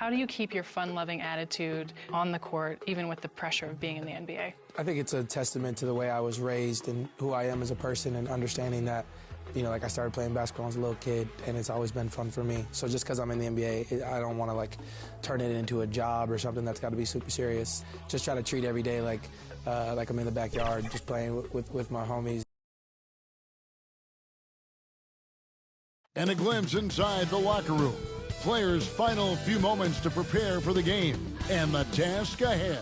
How do you keep your fun-loving attitude on the court, even with the pressure of being in the NBA? I think it's a testament to the way I was raised and who I am as a person, and understanding that, you know, like, I started playing basketball as a little kid, and it's always been fun for me. So just because I'm in the NBA, I don't want to, like, turn it into a job or something that's got to be super serious. Just try to treat every day like I'm in the backyard, just playing with my homies. And a glimpse inside the locker room. Players' final few moments to prepare for the game and the task ahead.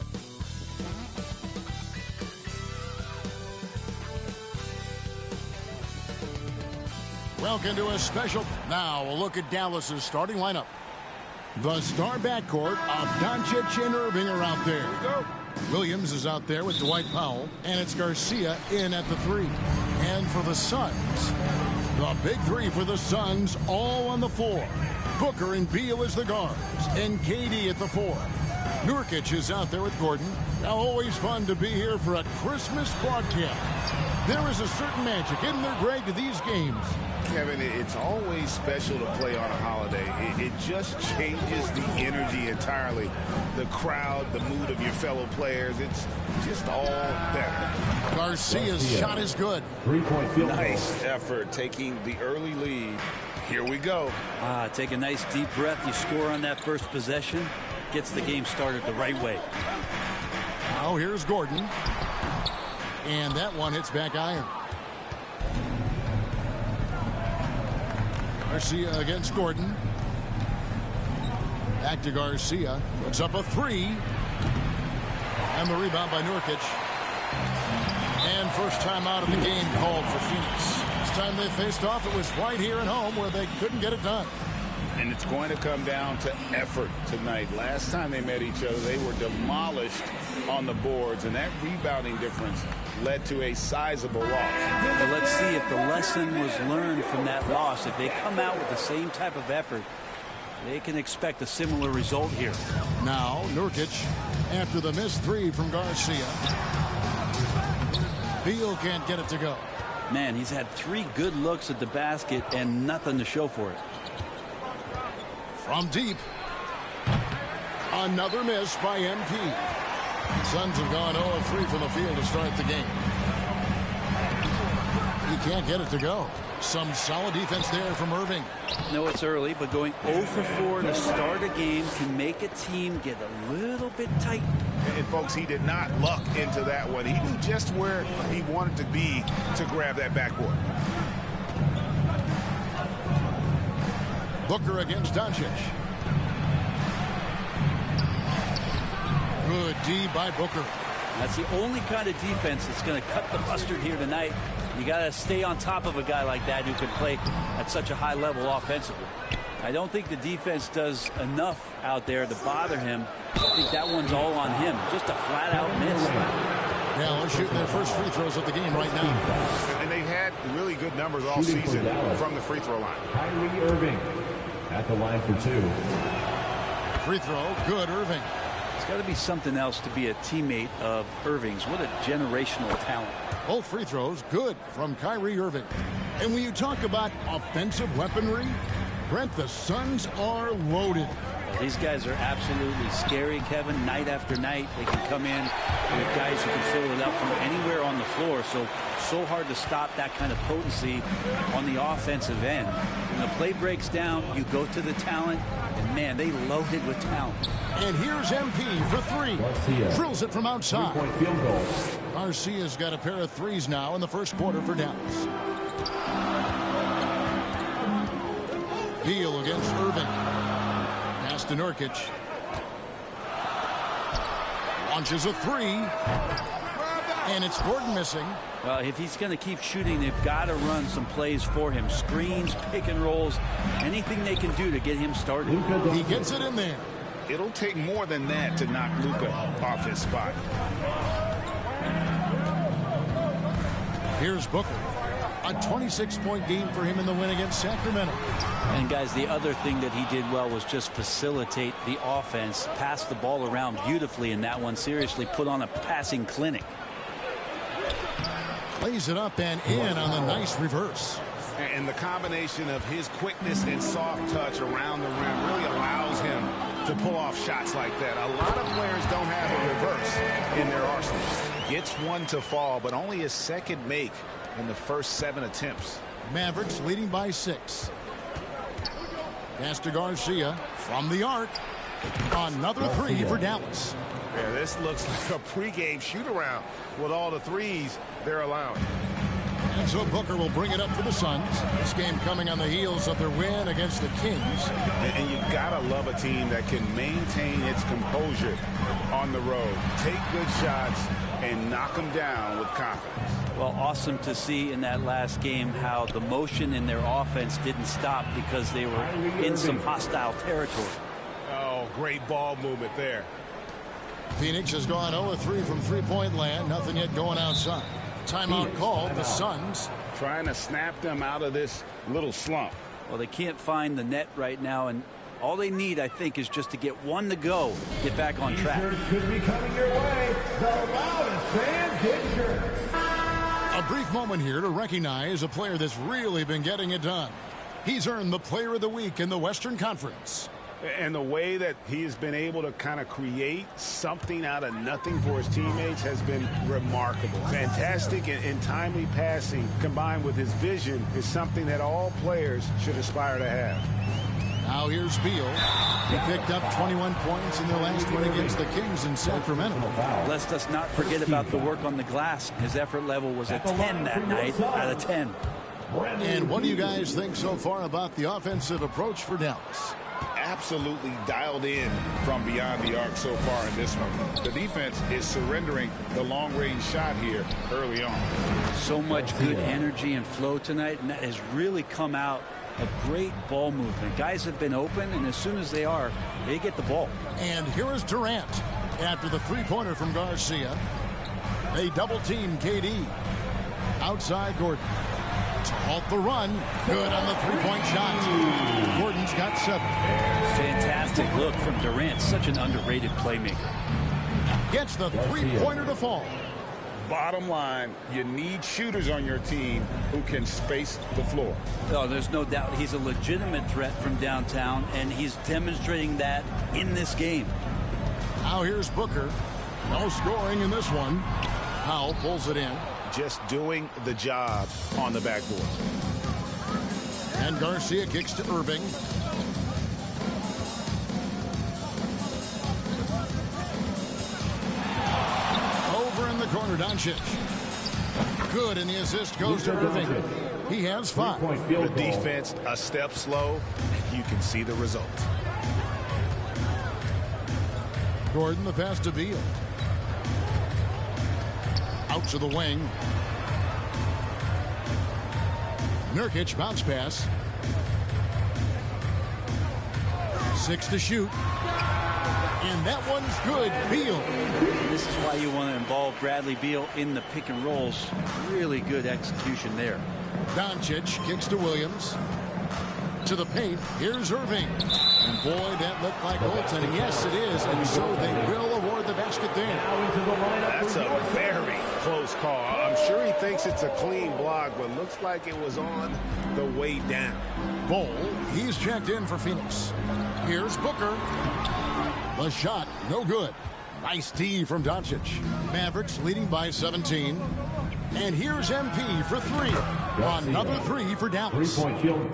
Welcome to a special. Now a look at Dallas's starting lineup. The star backcourt of Doncic and Irving are out there. Williams is out there with Dwight Powell, and it's Garcia in at the 3. And for the Suns, the big 3 for the Suns all on the floor. Booker and Beal as the guards, and KD at the 4. Nurkic is out there with Gordon. Now, always fun to be here for a Christmas broadcast. There is a certain magic, isn't there, Greg, to these games? Kevin, it's always special to play on a holiday. It just changes the energy entirely. The crowd, the mood of your fellow players, it's just all better. Garcia's shot is good. 3-point field goal. Nice effort taking the early lead. Here we go. Take a nice deep breath. You score on that first possession. Gets the game started the right way. Now here's Gordon. And that one hits back iron. Garcia against Gordon. Back to Garcia. Puts up a 3. And the rebound by Nurkic. And first time out of the game called for Phoenix. Last time they faced off, it was right here at home where they couldn't get it done. And it's going to come down to effort tonight. Last time they met each other, they were demolished on the boards, and that rebounding difference led to a sizable loss. But let's see if the lesson was learned from that loss. If they come out with the same type of effort, they can expect a similar result here. Now Nurkic after the missed 3 from Garcia. Beal can't get it to go. Man, he's had 3 good looks at the basket and nothing to show for it. From deep. Another miss by MP. Suns have gone 0 of 3 from the field to start the game. He can't get it to go. Some solid defense there from Irving. No, it's early, but going 0 for 4 to start a game can make a team get a little bit tight. And folks, he did not luck into that one. He knew just where he wanted to be to grab that backboard. Booker against Doncic. Good D by Booker. That's the only kind of defense that's going to cut the mustard here tonight. You got to stay on top of a guy like that who can play at such a high level offensively. I don't think the defense does enough out there to bother him. I think that one's all on him. Just a flat-out miss. Dallas shooting their first free throws of the game right now. And they've had really good numbers all season from the free throw line. Kyrie Irving at the line for 2. Free throw, good, Irving. It's got to be something else to be a teammate of Irving's. What a generational talent. Both free throws, good from Kyrie Irving. And when you talk about offensive weaponry, Brent, the Suns are loaded. Well, these guys are absolutely scary, Kevin. Night after night, they can come in with guys who can fill it up from anywhere on the floor. So hard to stop that kind of potency on the offensive end. When the play breaks down, you go to the talent, and man, they loaded with talent. And here's MP for 3. Garcia. Drills it from outside. 3-point field goal. Garcia's got a pair of 3s now in the first quarter for Dallas. Beal against Irving. Pass to Nurkic. Launches a 3. And it's Gordon missing. Well, if he's going to keep shooting, they've got to run some plays for him. Screens, pick and rolls, anything they can do to get him started. He gets it in there. It'll take more than that to knock Luka off his spot. Here's Booker. A 26-point game for him in the win against Sacramento. And, guys, the other thing that he did well was just facilitate the offense, pass the ball around beautifully in that one, seriously put on a passing clinic. Plays it up and in on the nice reverse. And the combination of his quickness and soft touch around the rim really allows him to pull off shots like that. A lot of players don't have a reverse in their arsenal. Gets one to fall, but only his second make in the first 7 attempts. Mavericks leading by 6. Pass to Garcia from the arc. Another 3 for Dallas. Yeah, this looks like a pregame shoot-around with all the threes they're allowing. And so Booker will bring it up for the Suns. This game coming on the heels of their win against the Kings. And you gotta love a team that can maintain its composure on the road, take good shots, and knock them down with confidence. Well, awesome to see in that last game how the motion in their offense didn't stop because they were in some hostile territory. Oh, great ball movement there. Phoenix has gone 0-3 from three-point land. Nothing yet going outside. Timeout called. The Suns trying to snap them out of this little slump. Well, they can't find the net right now, and all they need, I think, is just to get one to go, get back on track. Could be coming your way. The loudest fans get shirts. A brief moment here to recognize a player that's really been getting it done. He's earned the Player of the Week in the Western Conference. And the way that he has been able to kind of create something out of nothing for his teammates has been remarkable. Fantastic and timely passing combined with his vision is something that all players should aspire to have. Now here's Beal. He picked up 21 points in their last win against the Kings in Sacramento. Let's just not forget about the work on the glass. His effort level was a 10 that night out of 10. And what do you guys think so far about the offensive approach for Dallas? Absolutely dialed in from beyond the arc so far in this one. The defense is surrendering the long-range shot here early on. So much good energy and flow tonight, and that has really come out of great ball movement. Guys have been open, and as soon as they are, they get the ball. And here is Durant after the three-pointer from Garcia. They double-team KD. Outside Gordon. To halt the run. Good on the three-point shot. Gordon's got 7. Fantastic look from Durant. Such an underrated playmaker. Gets the three-pointer to fall. Bottom line, you need shooters on your team who can space the floor. Oh, there's no doubt he's a legitimate threat from downtown, and he's demonstrating that in this game. Now here's Booker. No scoring in this one. Powell pulls it in. Just doing the job on the backboard. And Garcia kicks to Irving. Over in the corner, Doncic. Good, and the assist goes to Irving. He has 5. The defense a step slow, and you can see the result. Gordon, the pass to Beal. Out to the wing. Nurkic bounce pass. 6 to shoot. And that one's good. Beal. This is why you want to involve Bradley Beal in the pick and rolls. Really good execution there. Doncic kicks to Williams. To the paint. Here's Irving. And boy, that looked like goaltending. Yes, it is. And so they will award the basket there. That's a very close call. I'm sure he thinks it's a clean block, but looks like it was on the way down. Bol, he's checked in for Phoenix. Here's Booker. The shot, no good. Nice D from Doncic. Mavericks leading by 17. And here's MP for 3. Another 3 for Dallas. 3-point field.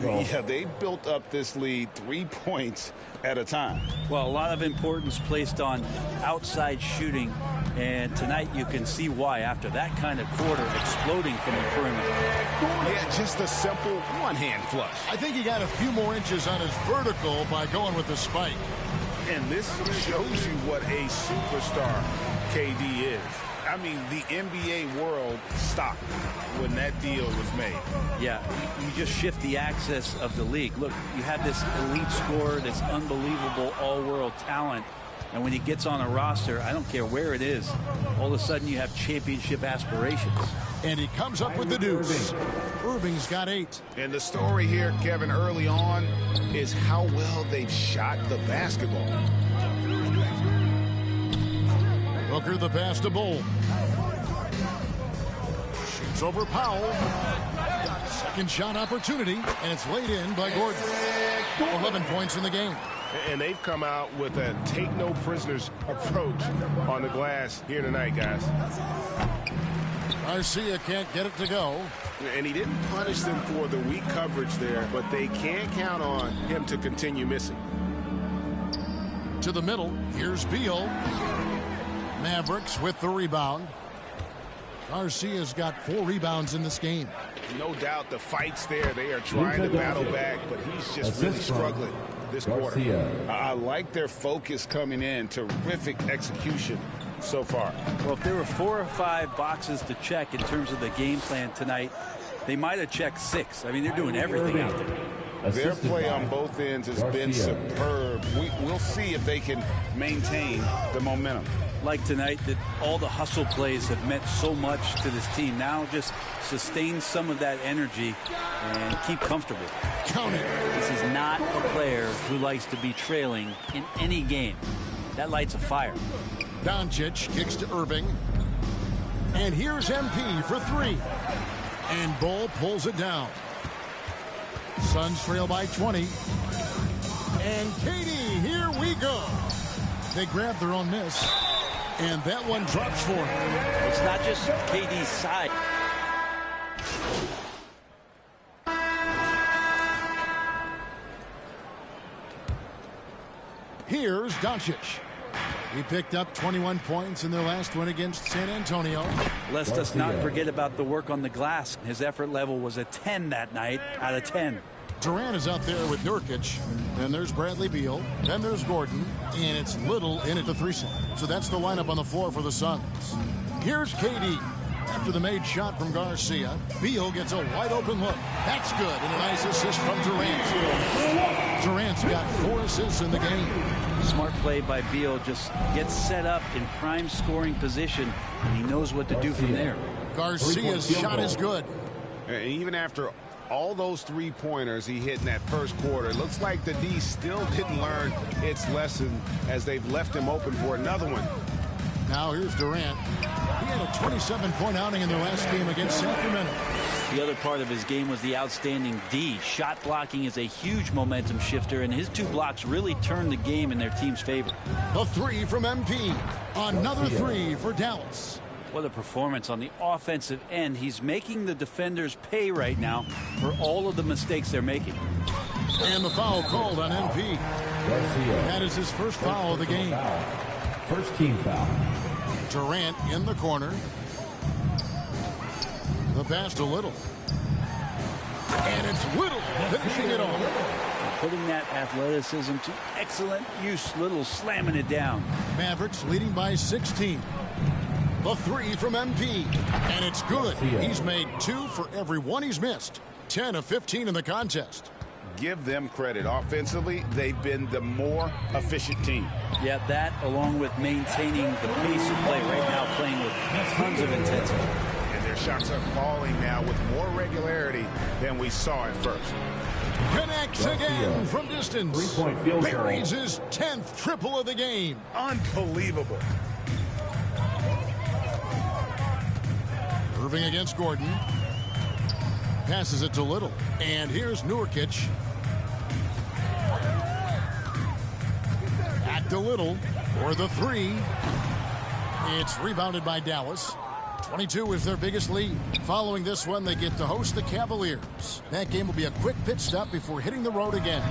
Yeah, they built up this lead 3 points at a time. Well, a lot of importance placed on outside shooting, and tonight you can see why after that kind of quarter exploding from the perimeter. Yeah, just a simple one-hand flush. I think he got a few more inches on his vertical by going with the spike. And this shows you what a superstar KD is. I mean, the NBA world stopped when that deal was made. Yeah, you just shift the axis of the league. Look, you have this elite scorer, this unbelievable all-world talent, and when he gets on a roster, I don't care where it is, all of a sudden you have championship aspirations. And he comes up with the deuce. Irving's got 8. And the story here, Kevin, early on is how well they've shot the basketball. Booker the pass to Bull. Shoots over Powell. Second shot opportunity, and it's laid in by Gordon. 11 points in the game. And they've come out with a take-no-prisoners approach on the glass here tonight, guys. Garcia can't get it to go. And he didn't punish them for the weak coverage there, but they can't count on him to continue missing. To the middle, here's Beal. Mavericks with the rebound. Garcia's got 4 rebounds in this game. No doubt the fight's there. They are trying to battle back, but he's just really struggling this quarter. I like their focus coming in. Terrific execution so far. Well, if there were 4 or 5 boxes to check in terms of the game plan tonight, they might have checked 6. I mean, they're doing everything out there. Their play on both ends has been superb. We'll see if they can maintain the momentum. Like tonight, that all the hustle plays have meant so much to this team. Now just sustain some of that energy and keep comfortable. Count it. This is not a player who likes to be trailing in any game. That lights a fire. Doncic kicks to Irving. And here's MP for 3. And Bull pulls it down. Suns trail by 20. And KD, here we go. They grab their own miss. And that one drops for him. It's not just KD's side. Here's Doncic. He picked up 21 points in their last win against San Antonio. Let us not forget about the work on the glass. His effort level was a 10 that night out of 10. Durant is out there with Nurkic. Then there's Bradley Beal. Then there's Gordon. And it's Little in at the 3 slot. So that's the lineup on the floor for the Suns. Here's KD. After the made shot from Garcia, Beal gets a wide open look. That's good. And a nice assist from Durant. Durant's got 4 assists in the game. Smart play by Beal. Just gets set up in prime scoring position, and he knows what to do from there. Garcia's shot is good. And even after all those 3-pointers he hit in that first quarter, it looks like the D still didn't learn its lesson as they've left him open for another one. Now here's Durant. He had a 27-point outing in their last game against Sacramento. The other part of his game was the outstanding D. Shot blocking is a huge momentum shifter, and his 2 blocks really turned the game in their team's favor. The 3 from MP. Another 3 for Dallas. What a performance on the offensive end. He's making the defenders pay right now for all of the mistakes they're making. And the foul called on MP. That is his first foul of the game. First team foul. Durant in the corner. The pass to Little. And it's Little finishing it off. Putting that athleticism to excellent use. Little slamming it down. Mavericks leading by 16. The 3 from MP. And it's good. He's made 2 for every 1 he's missed. 10 of 15 in the contest. Give them credit. Offensively, they've been the more efficient team. Yeah, that along with maintaining the pace of play right now, playing with tons of intensity. And their shots are falling now with more regularity than we saw at first. Connects again from distance. 3-point field goal. Buries his 10th triple of the game. Unbelievable. Irving against Gordon. Passes it to Little. And here's Nurkic. Back to Little for the 3. It's rebounded by Dallas. 22 is their biggest lead. Following this one, they get to host the Cavaliers. That game will be a quick pit stop before hitting the road again.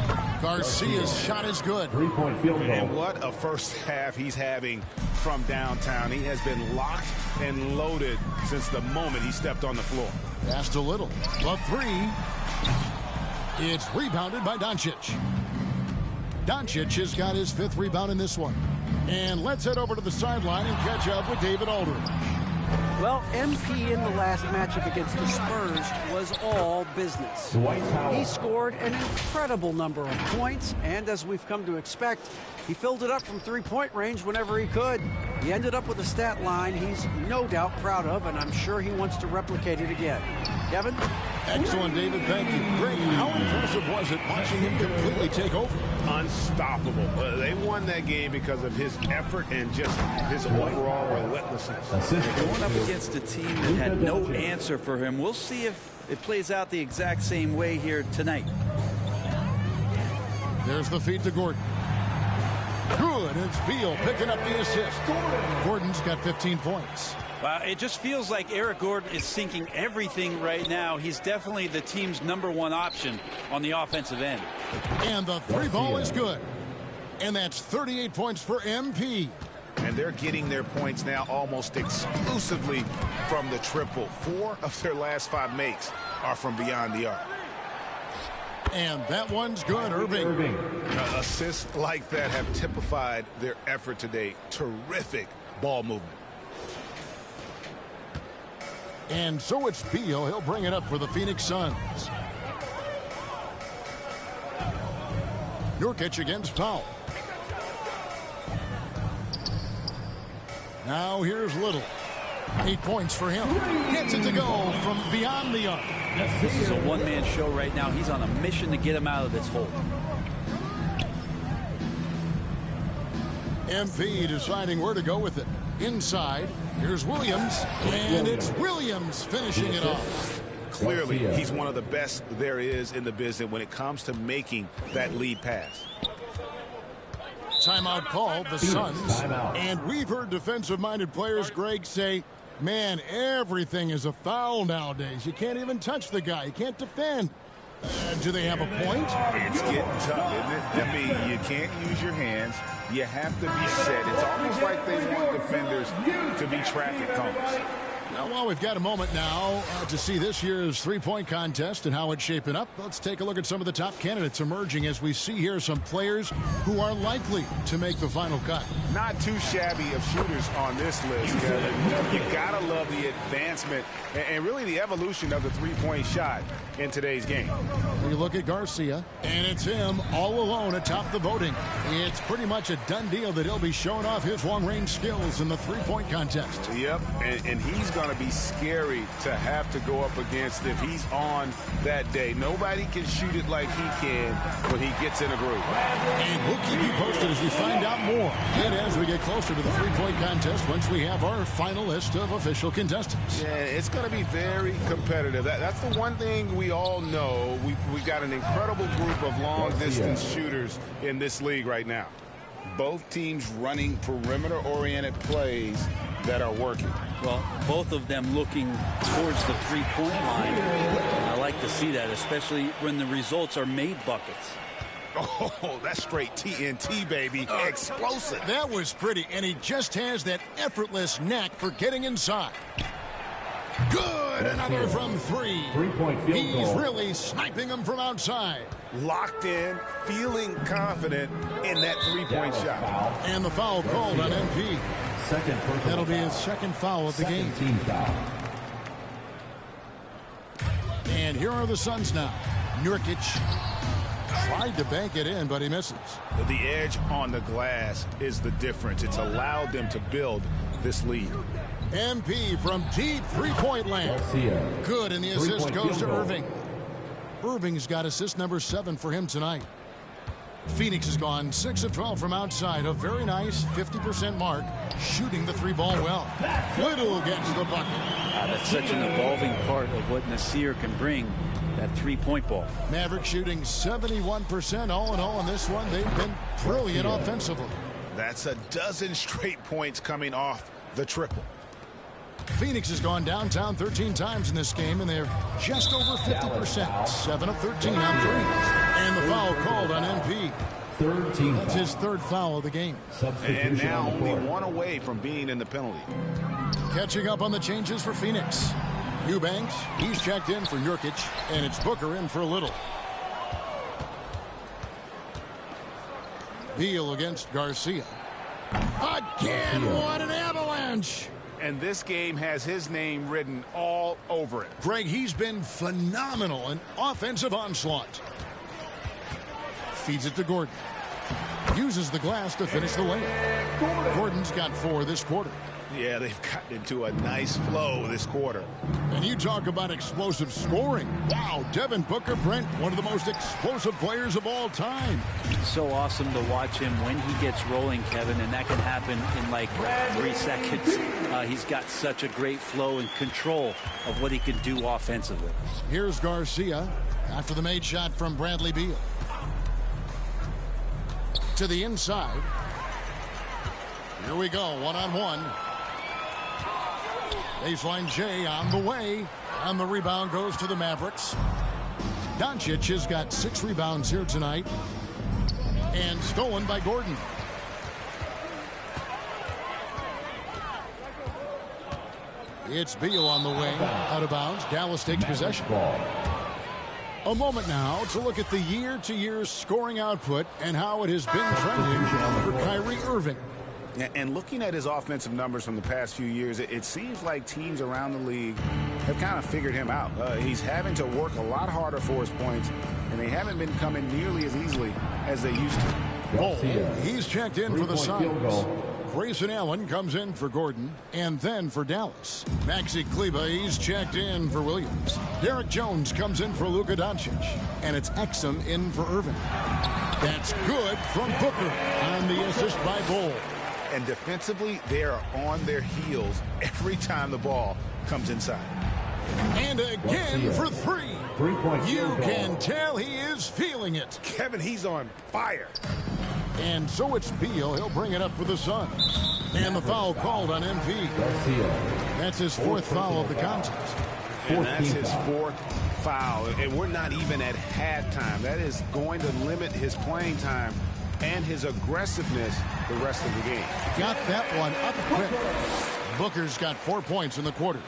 Garcia's shot is good. 3-point field goal. And what a first half he's having from downtown. He has been locked and loaded since the moment he stepped on the floor. Passed a little. The three. It's rebounded by Doncic. Doncic has got his 5th rebound in this one. And let's head over to the sideline and catch up with David Aldridge. Well, MP in the last matchup against the Spurs was all business. He scored an incredible number of points, and as we've come to expect, he filled it up from three-point range whenever he could. He ended up with a stat line he's no doubt proud of, and I'm sure he wants to replicate it again. Kevin? Excellent, David. Thank you. Greg, how impressive was it watching him completely take over? Unstoppable. They won that game because of his effort and just his overall relentlessness. Going up against a team that had no answer for him. We'll see if it plays out the exact same way here tonight. There's the feed to Gordon. Good. It's Beal picking up the assist. Gordon's got 15 points. Wow, it just feels like Eric Gordon is sinking everything right now. He's definitely the team's #1 option on the offensive end. And the three ball is good. And that's 38 points for MP. And they're getting their points now almost exclusively from the triple. 4 of their last 5 makes are from beyond the arc. And that one's good, Irving. Assists like that have typified their effort today. Terrific ball movement. And so it's Beal. He'll bring it up for the Phoenix Suns. Nurkic against Powell. Now here's Little. 8 points for him. Gets it to go from beyond the arc. This is a one-man show right now. He's on a mission to get him out of this hole. MP deciding where to go with it. Inside, here's Williams, and it's Williams finishing it off. Clearly, he's one of the best there is in the business when it comes to making that lead pass. Timeout called, the Suns. And we've heard defensive-minded players, Greg, say, man, everything is a foul nowadays. You can't even touch the guy. You can't defend. Do they have a point? It's getting tough, isn't it? I mean, you can't use your hands. You have to be set. It's almost like they want defenders to be traffic cones. Well, we've got a moment now to see this year's three-point contest and how it's shaping up. Let's take a look at some of the top candidates emerging as we see here some players who are likely to make the final cut. Not too shabby of shooters on this list, Kevin. You gotta love the advancement and really the evolution of the three-point shot in today's game. We look at Garcia, and it's him all alone atop the voting. It's pretty much a done deal that he'll be showing off his long-range skills in the three-point contest. Yep, and he's going to be scary to have to go up against if he's on that day. Nobody can shoot it like he can when he gets in a groove. And we'll keep you posted as we find out more. And as we get closer to the three-point contest, once we have our final list of official contestants. Yeah, it's going to be very competitive. That's the one thing we all know. We've got an incredible group of long-distance shooters in this league right now. Both teams running perimeter-oriented plays that are working. Well, both of them looking towards the three-point line. I like to see that, especially when the results are made buckets. Oh, that's straight TNT, baby. Explosive. That was pretty, and he just has that effortless knack for getting inside. Good, another from three. Three-point field He's goal. really sniping them from outside. Locked in, feeling confident in that three-point shot. And the foul called on MP. Second personal That'll be foul. his second foul of the game. Second team foul. And here are the Suns now. Nurkic tried to bank it in, but he misses. The edge on the glass is the difference. It's allowed them to build this lead. MP from deep three-point land. Garcia. Good, and the assist Three-point goes field to goal. Irving. Irving's got assist number 7 for him tonight. Phoenix has gone 6 of 12 from outside. A very nice 50% mark, shooting the three ball well. Little gets the bucket. That's such an evolving part of what Nasir can bring, that three-point ball. Maverick shooting 71% all in all in this one. They've been brilliant offensively. That's a dozen straight points coming off the triple. Phoenix has gone downtown 13 times in this game, and they're just over 50%. 7 of 13 on threes. And the foul called on MP. That's his third foul of the game. And now only one away from being in the penalty. Catching up on the changes for Phoenix. Eubanks, he's checked in for Nurkic, and it's Booker in for a little. Beal against Garcia. Again, what an avalanche! And this game has his name written all over it. Greg, he's been phenomenal in offensive onslaught. Feeds it to Gordon. Uses the glass to finish the layup. Gordon's got 4 this quarter. Yeah, they've gotten into a nice flow this quarter. And you talk about explosive scoring. Wow, Devin Booker, Brent, one of the most explosive players of all time. So awesome to watch him when he gets rolling, Kevin, and that can happen in like 3 seconds. He's got such a great flow and control of what he can do offensively. Here's Garcia after the made shot from Bradley Beal. To the inside. Here we go, one-on-one. Baseline J on the way, and the rebound goes to the Mavericks. Doncic has got 6 rebounds here tonight, and stolen by Gordon. It's Beal on the wing, out of bounds. Dallas takes possession. A moment now to look at the year-to-year scoring output and how it has been trending for Kyrie Irving. And looking at his offensive numbers from the past few years, it seems like teams around the league have kind of figured him out. He's having to work a lot harder for his points, and they haven't been coming nearly as easily as they used to. Ball, he's checked in for the Suns. Grayson Allen comes in for Gordon, and then for Dallas. Maxi Kleber, he's checked in for Williams. Derek Jones comes in for Luka Doncic, and it's Exum in for Irving. That's good from Booker on the assist by Bol. And defensively, they are on their heels every time the ball comes inside. And again for 3. You can tell he is feeling it. Kevin, he's on fire. And so it's Beal. He'll bring it up for the Suns. And the foul called on MP. That's his 4th foul of the contest. And that's his 4th foul. And we're not even at halftime. That is going to limit his playing time and his aggressiveness the rest of the game. Got that one up quick. Booker's got 4 points in the quarter.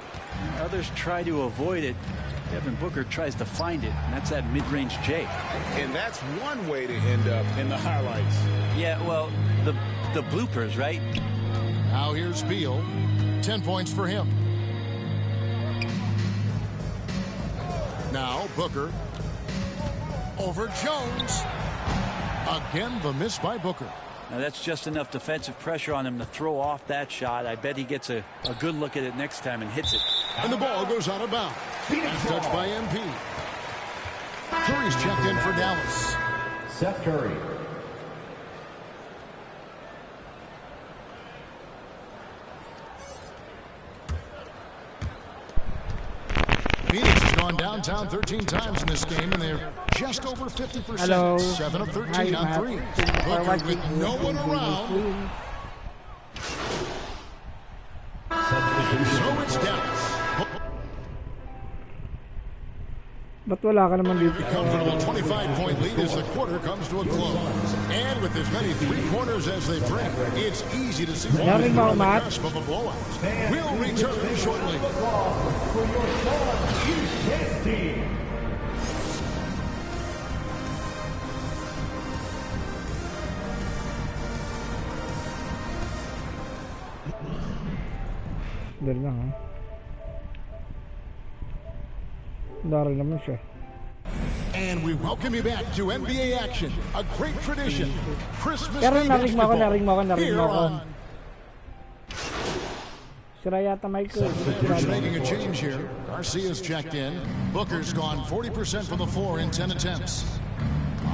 Others try to avoid it. Devin Booker tries to find it, and that's that mid-range J. And that's one way to end up in the highlights. Yeah, well, the bloopers, right? Now here's Beal. 10 points for him. Now Booker. Over Jones. Again, the miss by Booker. Now that's just enough defensive pressure on him to throw off that shot. I bet he gets a good look at it next time and hits it. And the ball goes out of bounds. That's touched by MP. Curry's checked in for Dallas. Seth Curry. Phoenix has gone downtown 13 times in this game, and they're just over 50%. Hello. 7 of 13 on 3. Booker with no one around. So it's Dallas. Ba't wala ka naman dito? Comfortable 25-point lead as the quarter comes to a close. And with as many 3-pointers as they bring, it's easy to see on the cusp of a blowout. We'll return shortly. Dali lang ha. Dari naman siya. And we welcome you back to NBA action. A great tradition. Christmas Pero Day narinig mo basketball. ako. Here on. Sira yata Michael. Substitution making a change here. Garcia's checked in. Booker's gone 40% from the floor in 10 attempts.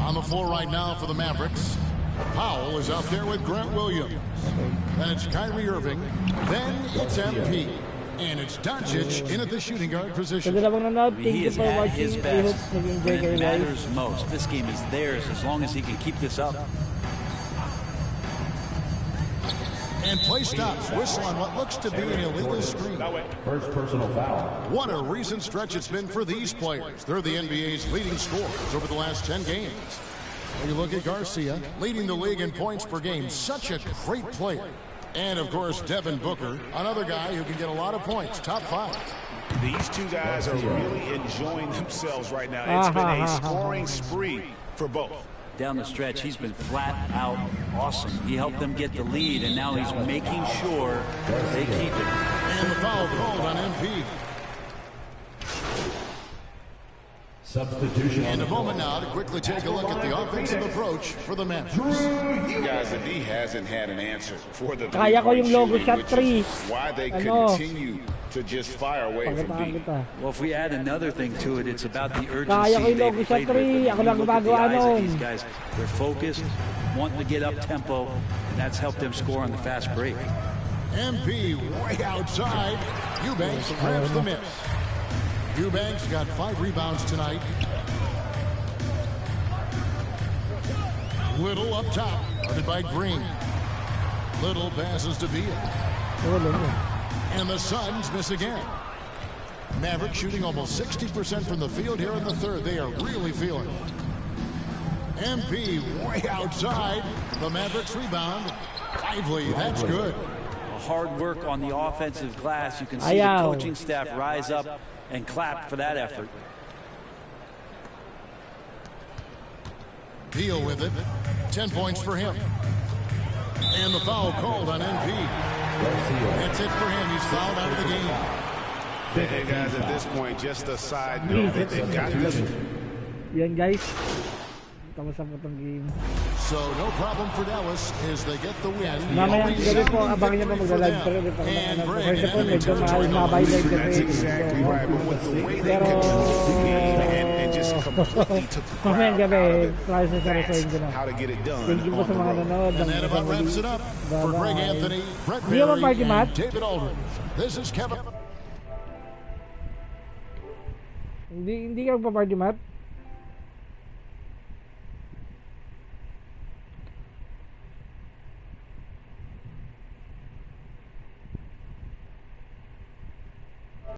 On the floor right now for the Mavericks. Powell is out there with Grant Williams. Then it's Kyrie Irving. Then it's MP. And it's Doncic in at the shooting guard position. He is at his best when it matters most. This game is theirs as long as he can keep this up. And play stops. Whistle on what looks to be an illegal screen. First personal foul. What a recent stretch it's been for these players. They're the NBA's leading scorers over the last 10 games. When you look at Garcia, leading the league in points per game, such a great player. And, of course, Devin Booker, another guy who can get a lot of points, top 5. These two guys are really enjoying themselves right now. It's been a scoring spree for both. Down the stretch, he's been flat out awesome. He helped them get the lead, and now he's making sure they keep it. And the foul called on MP. Substitution. And a moment now to quickly take a look at the offensive approach for the Mavericks. Guys, the D hasn't had an answer for the Kaya ko yung logo shooting, shot which 3. is why they Ano? continue to just fire away from Pagkatahan deep. kita. Well, if we add another thing to it, it's about the urgency Kaya ko yung they've logo sa played with. three. When Ako you lang look at the gumagawa eyes of nun. these guys, they're focused, wanting to get up tempo, and that's helped them score on the fast break. MP way outside. Eubanks grabs the miss. Eubanks got 5 rebounds tonight. Little up top, guarded by Green. Little passes to Villa. And the Suns miss again. Maverick shooting almost 60% from the field here in the third. They are really feeling it. MP way outside. The Mavericks rebound. Lively, that's good. Hard work on the offensive glass. You can see the Ayaw. coaching staff rise up and clap for that effort. Deal with it. 10 points for him. And the foul called on MP. That's it for him. He's fouled out of the game. Hey guys, at this point, just a side note that they've got this. Yan guys. Kamusta po itong game? So no problem for Dallas as they get the win. Mamaya gabi po, abangan niyo po magla-live pero dito ko And na Greg first of all, and medyo Detroit mabay live That's kasi. exactly right. But with the way they Pero control the game and just completely took the mamaya crowd gabi, out of it, klase sa that's Rosario na. how to get it done Thank you po on sa the mga road. nanonood. And that about wraps it up for Greg Anthony, Brett Hindi mo Berry, party mat? and David Aldridge. This is Kevin. Hindi ka magpa-party mat?